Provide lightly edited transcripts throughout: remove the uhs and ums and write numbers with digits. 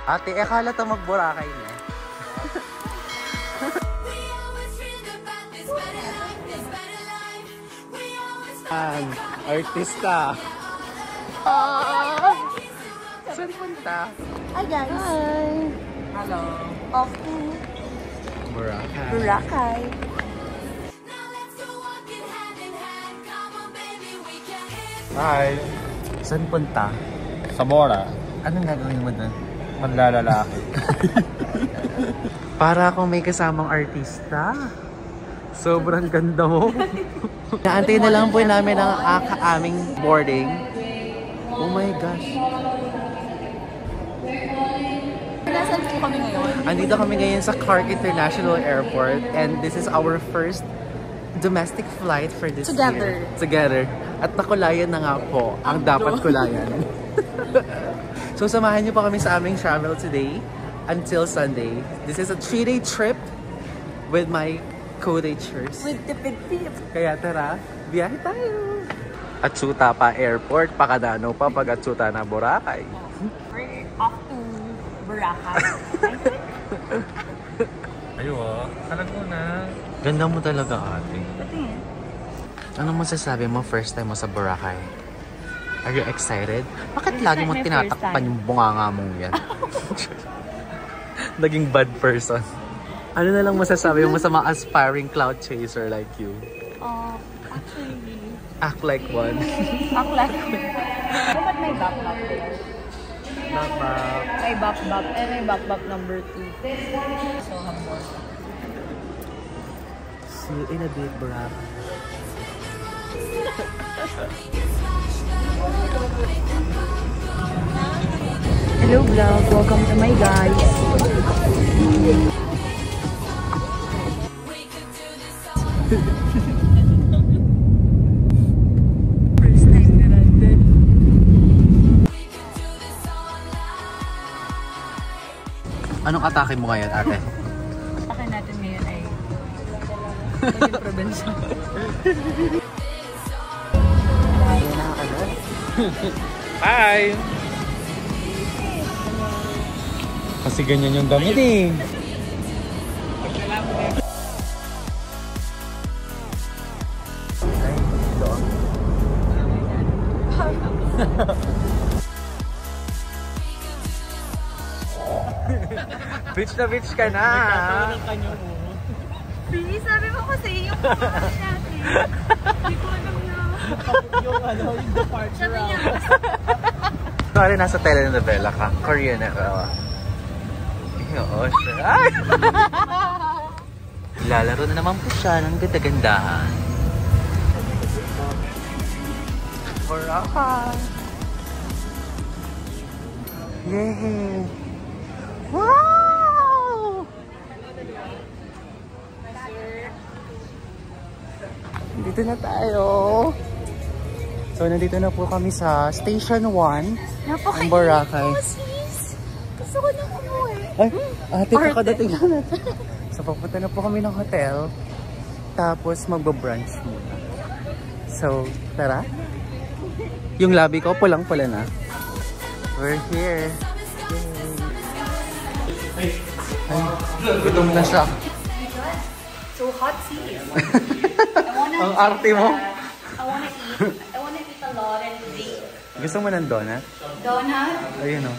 Ate, akala ta mag-Boracay niya. Artista. Saan punta? Hi guys. Hi. Hello. Off to Boracay. Boracay. Hi. Saan punta? Sa Bora. Anong gagawin mo doon? Maglalalaki. Para akong may kasamang artista. Sobrang ganda mo. Naantay na lang po namin ang aming boarding. Oh my gosh. Nasaan po kami ngayon? Andito kami ngayon sa Clark International Airport and this is our first domestic flight for this year. Together. At nakulayan na nga po ang dapat kulayan. So samahan niyo pa kami sa aming travel today until Sunday. This is a 3-day trip with my co-teachers. With the big tip. Kaya tara, biyahe tayo! Atsuta pa airport, Pakadano pa pag Atsuta na Boracay. We're off to Boracay. Ayun, kalag mo na. Ganda mo talaga, ate. Patingin. Anong masasabi mo first time mo sa Boracay? Are you excited? Bakit lagi mo tinatakpan yung bunganga mong yan? Naging bad person. Ano na lang masasabi mo sa mga aspiring cloud chaser like you? Actually, Act like one. act like but may bap-bap there. May bap-bap and may bap-bap number 2. So, humble. See you in a bit, Boracay. Hello vlog, welcome to my guys. First time na natin. Anong atake mo ngayon, ate? Atake natin ngayon ay probinsya. Hi! Kasi ganyan yung damit eh. Bitch na bitch ka na! Please, sabi mo kasi yung mga natin. Hindi ko alam na. Yung departure. Sabi niya. Sorry, nasa telenovela ka. Korean na ka. Oo, sure. Ay! Lalaro na naman po siya ng ganda-gandahan. Boracay! Yay! Wow! Dito na tayo. So, nandito na po kami sa Station 1 ng Boracay. Gusto ko nang umuwi. Ay, ate, kakadating na natin. So, papunta na po kami ng hotel. Tapos, magbabrunch muna. So, tara. Yung labi ko, pulang-pula na. We're here. Yay. Ay, gutom na siya. So hot sis. Ang arte mo. I wanna eat a lot and drink. Gusto mo ng donut? Donut? Ayun o.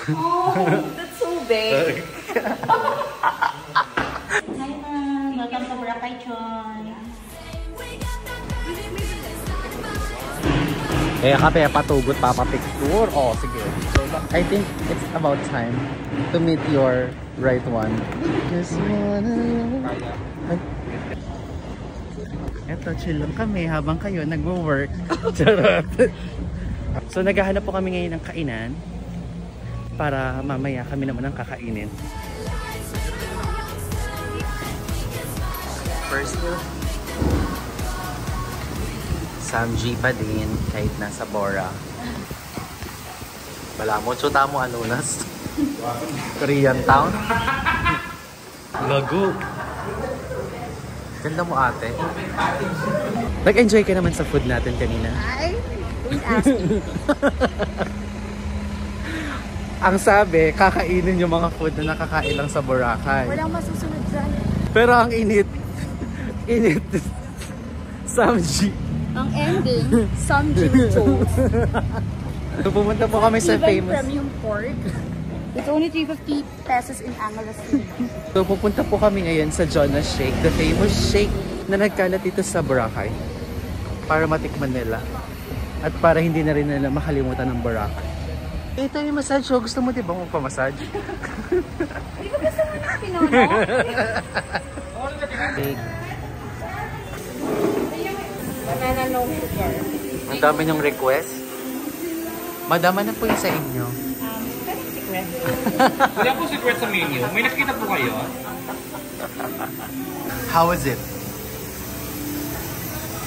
Oh, that's so big. Hi ma'am, welcome to Boracay Chon. Kaya ka pa patugot, papapicture. Oh, sige. I think it's about time to meet your right one. Just wanna... Ay. Eto, chill lang kami habang kayo nagwo-work. Charot. So, naghahanap po kami ngayon ng kainan para mamaya kami naman ang kakainin. First meal. Samji pa din kahit nasa Bora. Wala mo, tsuta mo anunas. Korean town. Lago. Ganda mo ate. Nag-enjoy ka naman sa food natin kanina. Ay, don't ask me. Ang sabi, kakainin yung mga food na nakakain lang sa Boracay. Walang masusunod dyan. Pero ang init, Samji. Ang ending, Samji chose. So, pumunta po kami sa Even famous... premium pork. It's only 350 pesos in Angeles. So, pupunta po kami ngayon sa Jonas Shake, the famous shake na nagkalat dito sa Boracay. Para matikman nila. At para hindi na rin nila makalimutan ng Boracay. Ito yung massage. So, gusto mo diba magpamassage? Di ba gusto mo ng pinono? Shake. Banana no sugar. Ang dami niyong request. Madama na po yung sa inyo. Secret. Wala po secret sa menu. May nakita po kayo? How was it?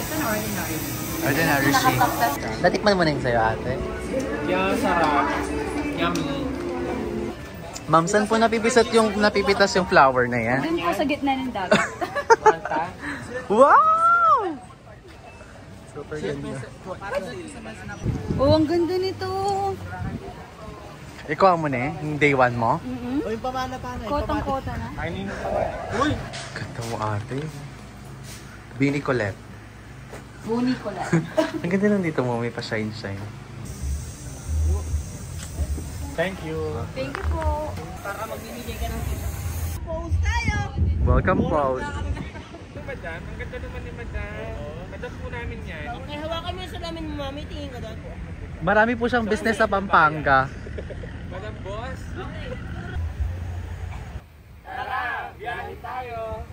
Ito na ordinary. Ordinary shake. Natikman mo na yung sa'yo, ate? Yeah, sarap. Yummy. Ma'am, saan po napipitas yung flower na yan? Doon po sa gitna ng dagat. Wow! Super ganda. Oh, ang ganda nito. Ikaw mo na yung day one mo? O yung pamana-pana. Kotang-kota na. Uy! Ganda mo, ate. Bini Colette. Buni ko lang. Ang ganda lang dito mo, may pa-shine-shine. Thank you. Thank you po. Para magbibigay ka ng pose tayo. Welcome, Paul. Madam, ang ganda naman ni Madam. Madam po namin yan. Okay, hawakan mo yung salamin mo, mami. Tingin ka doon. Marami po siyang business sa Pampanga. Madam Boss. Tara, biyahe tayo.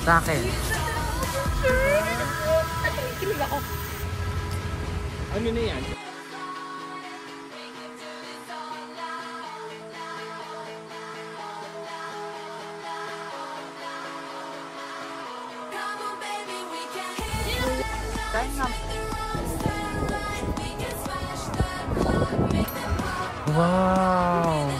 Sa akin. Ano na yan? Wow!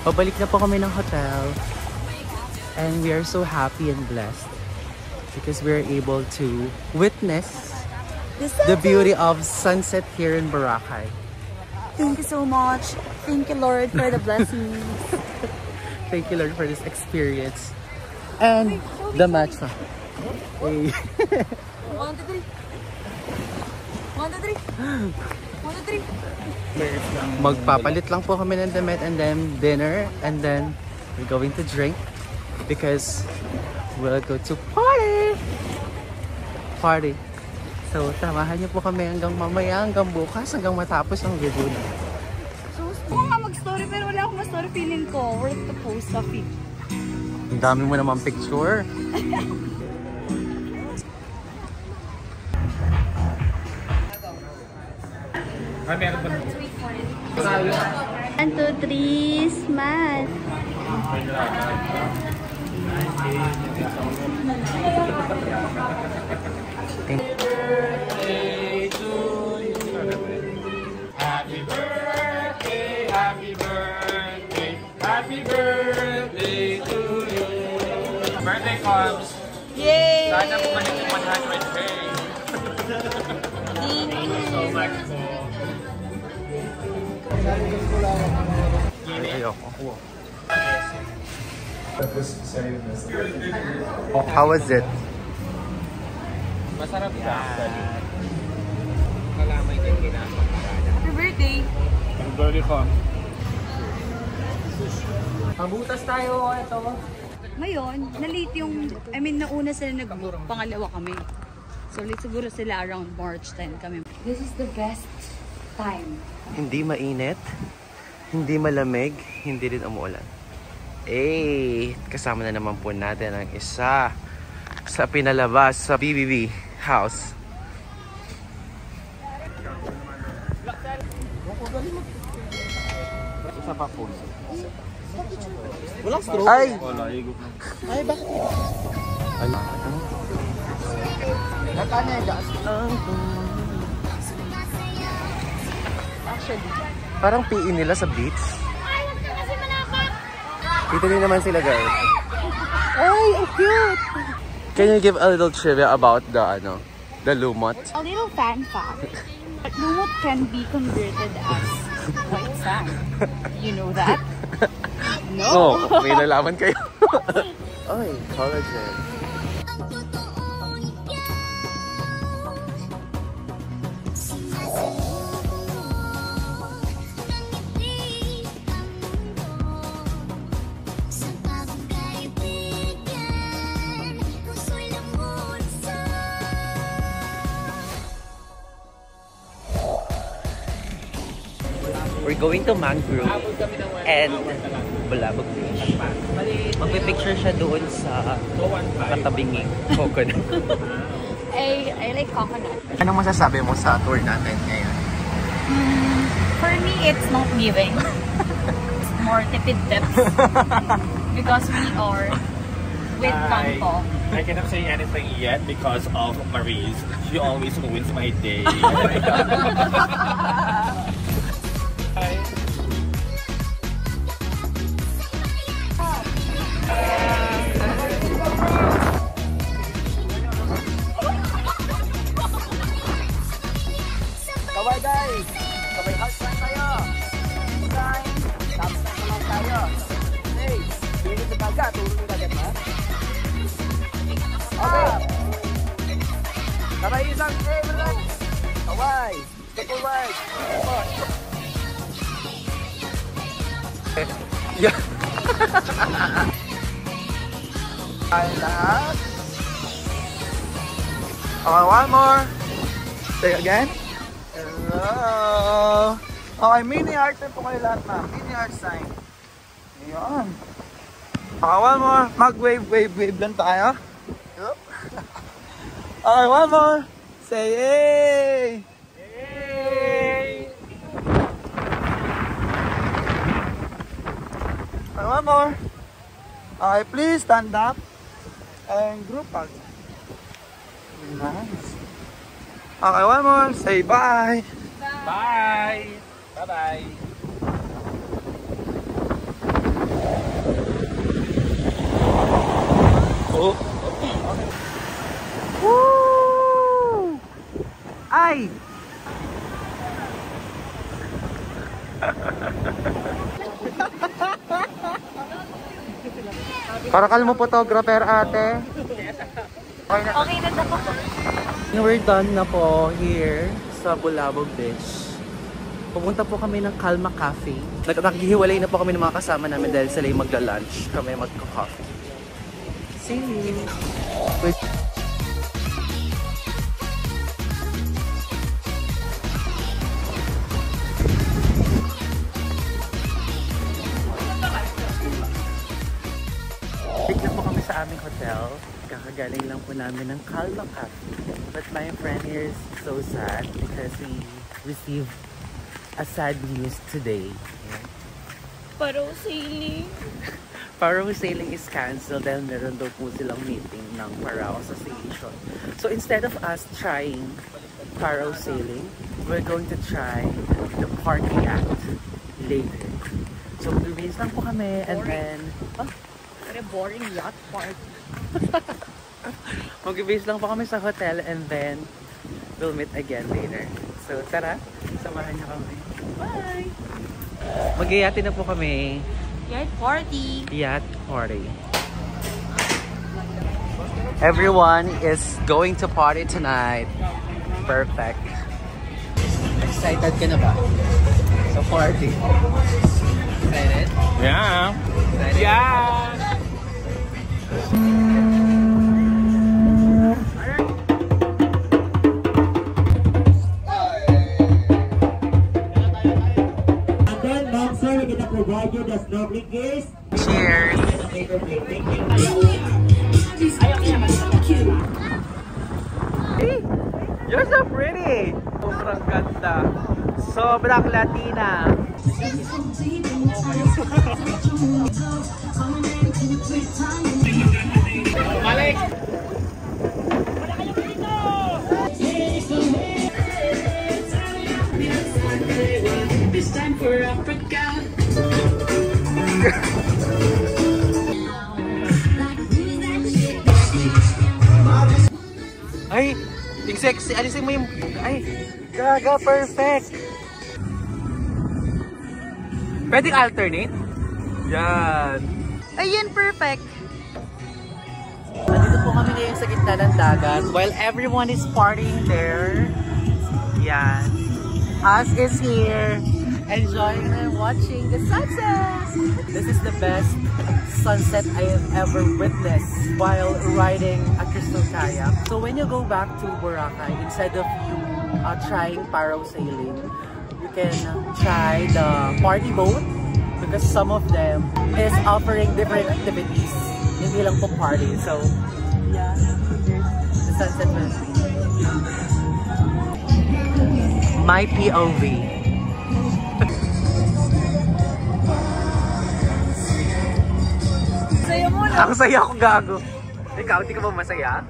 Pabalik na po kami ng hotel. And we are so happy and blessed because we are able to witness the beauty of sunset here in Boracay. Thank you so much. Thank you, Lord, for the blessings. Thank you, Lord, for this experience. And the matcha. Hey. 1, 2, 3. 1, 2, 3. 1, 2, 3. Magpapalit lang po kami ng damit and then dinner and then we're going to drink because we'll go to party. So, samahan niyo po kami hanggang mamaya, hanggang bukas, hanggang matapos ang video na. So, gusto ko nga mag-story pero wala akong ma-story. Feeling ko worth the post of it. Ang dami mo naman picture. Ay, meron ba? 1, 2, 3, smile. Happy birthday, happy birthday, happy birthday to you. Birthday comes. Yay! Sana bumalik yung 100K. Thank you So much po. Ayoko. How was it? Masarap siya. Kalamay din ginamang. Happy birthday! Happy birthday ko. Pabutas tayo, ito. Ngayon, na-late yung, nauna sila nag-book, pangalawa kami. So, late siguro sila around March 10 kami. This is the best time. Hindi mainit, hindi malamig, hindi rin umuulan. Kasama na naman po natin ang isa sa pinalabas sa BBB house. Isa pa po. Walang straw. Ay, bakit? Actually. Parang PE nila sa beach. Dito din naman sila, guys. Ay, ang cute! Can you give a little trivia about the lumot? A little fan fact. Lumot can be converted as white sand. You know that? No. Oh, may nalaman kayo. Ay, collagen. We're going to Mangrove and Bulabog Beach. Magpipicture siya doon sa katabing coconut. I like coconut. Anong masasabi mo sa tour natin ngayon? For me, it's not giving. It's more tipid tips. Because we are with Campo. I cannot say anything yet because of Maurice. She always ruins my day. Kaway guys! Kaway house lang tayo! Sign! Tapos na lang tayo! Hey! Tulog sa baga! Tulog sa baga ba? Okay! Kaway isang! Hey! Relax! Kaway! Kaway! Yeah. Ay lahat! Okay, one more! Say again? Hello! Okay, mini heart po kayo lahat na. Mini heart sign. Ayan. Okay, one more. Mag-wave lang tayo. Yup. Okay, one more. Say yay! Yay! Okay, one more. Okay, please stand up. And group hug. Nice. Okay, one more. Say bye. Bye! Bye-bye! Oh. Woo! Ay! Para kalmo photographer ate. Okay na. Okay na ako. We're done na po here sa Bulabog Beach. Pupunta po kami ng Calma Cafe. Naghihiwalay na po kami ng mga kasama namin dahil sila yung magla-lunch. Kami magka-coffee. See you! Balik na po kami sa aming hotel. Kakagaling lang po namin ng Calma Cafe. But my friend here is so sad because we received a sad news today. Parasailing. Parasailing is cancelled dahil meron daw po silang meeting ng Parao Association. So instead of us trying parasailing, we're going to try the party act later. So release lang po kami and then... Very boring yacht party. Mag-base lang po kami sa hotel and then we'll meet again later. So tara, samahan niyo kami. Bye! Mag-yati na po kami. Yacht party. Yacht party. Everyone is going to party tonight. Perfect. Excited ka na ba? Sa party? Excited? Yeah! Excited? Yeah! Cheers! Hey! You're so pretty! Sobrang ganda. Sobrang Latina. Malik! It's time for Africa. Ay! Yung sexy! Alisin mo yung... Ay! Gaga! Perfect! Pwedeng alternate? Yan! Ayun, perfect. Nandito po kami ngayon sa gitna ng dagat while everyone is partying there. Yan. Us is here enjoying and watching the sunset. This is the best sunset I have ever witnessed while riding a crystal kayak. So when you go back to Boracay, instead of you trying parasailing, you can try the party boat because some of them is offering different activities. Hindi lang po party. So, yeah, the sunset will be my POV. Saya mo na. Ako saya ako gago. Ikaw, di ka ba masaya?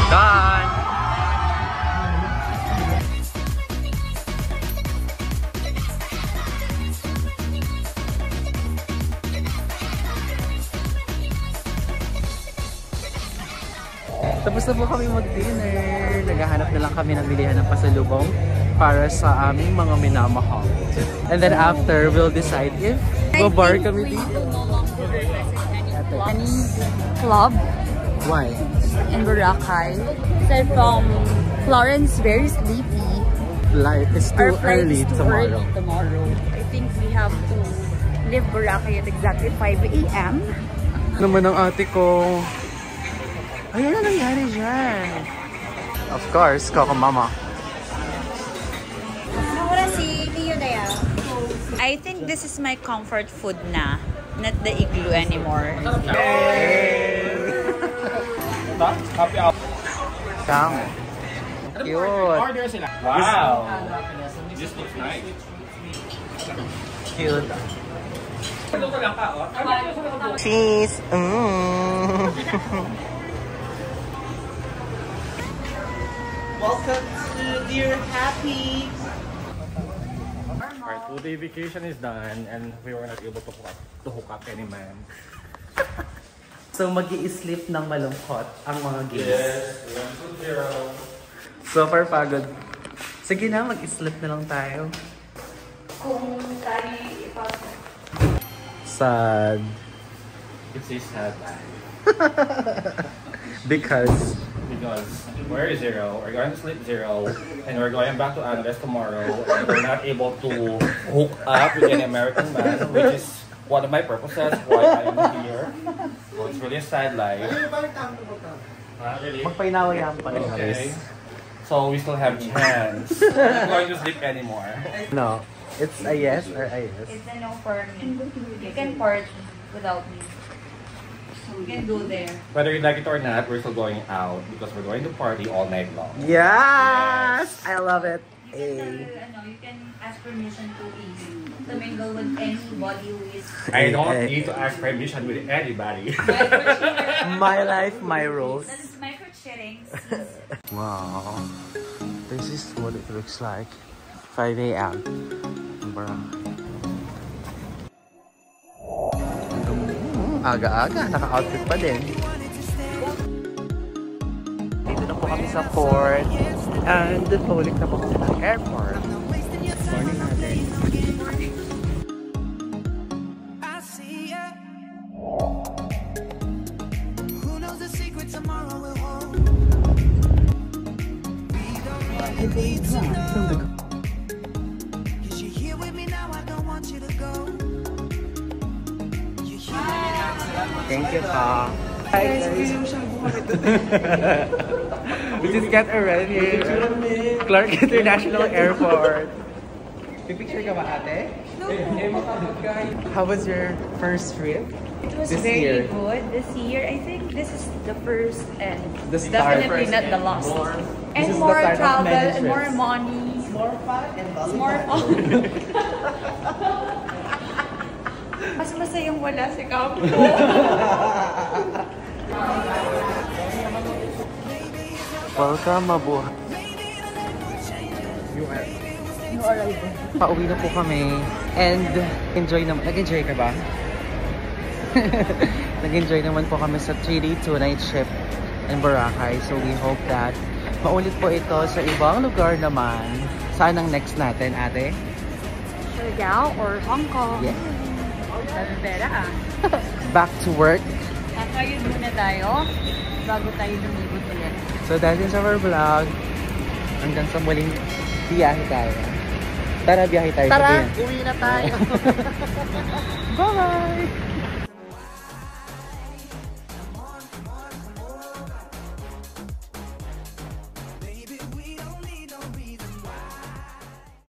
Done! Tapos na po kami mag-dinner. Naghahanap na lang kami ng bilihan ng pasalubong para sa aming mga minamahal. And then after, we'll decide if babar kami dito. Any club Why? in Boracay. Aside from Florence, very sleepy. Flight is Our too flight early is too tomorrow. early tomorrow. I think we have to leave Boracay at exactly 5 a.m. Naman ang ate ko. Ayun na nangyari dyan. Of course, Coco Mama. I think this is my comfort food na. Not the igloo anymore. Happy hour. Tang. Cute. Order sila. Wow. This looks nice. Cute. Luto lang ka, oh. Cheese. Welcome to Dear Happy. Our 2-day vacation is done and we were not able to hook up any man. So mag-i-sleep ng malungkot ang mga gays. Yes, we went to zero. Super pagod. Sige na, mag-i-sleep na lang tayo. Kung kali ipasok. Sad. It's a sad life. Because we're zero, we're going to sleep zero, and we're going back to Andes tomorrow, and we're not able to hook up with an American man, which is one of my purposes why I am here. So it's really a sad life. Really? magpainawayan pa rin. Okay. So we still have chance. I'm not going to sleep anymore. No. It's a yes or a yes? It's a no for me. You can part without me. You can go there. Whether you like it or not, we're still going out because we're going to party all night long. Yes! I love it. You can ask permission to mingle with anybody who is... I don't need to ask permission with anybody. My life, my rules. That is micro-cheating. Wow. This is what it looks like. 5 a.m. Aga-aga, naka-outfit pa din. Dito na po kami sa port. And paulit na po kami ng airport. Morning natin. Thank you, Pa. Hi, guys. We just got already. Clark International Airport. Picture ka ba, ate? No. How was your first trip? It was This very year? good this year. I think this is the first and The start. definitely not the last. This is And the more start of travel many and more trips. money. More fun and More Mas masayang wala si Kapo. Welcome, mabuhay. Pauwi na po kami. And enjoy naman. Nag-enjoy ka ba? Nag-enjoy naman po kami sa 3-day 2-night trip in Boracay. So we hope that maulit po ito sa ibang lugar naman. Saan ang next natin, ate? Siargao or Hong Kong. Yeah. Barbera Back to work. Kakayod muna tayo bago tayo lumibot ulit. So that is our vlog. Hanggang sa muling biyahe tayo. Tara, biyahe tayo. Tara, Sabihin. uwi na tayo. Bye!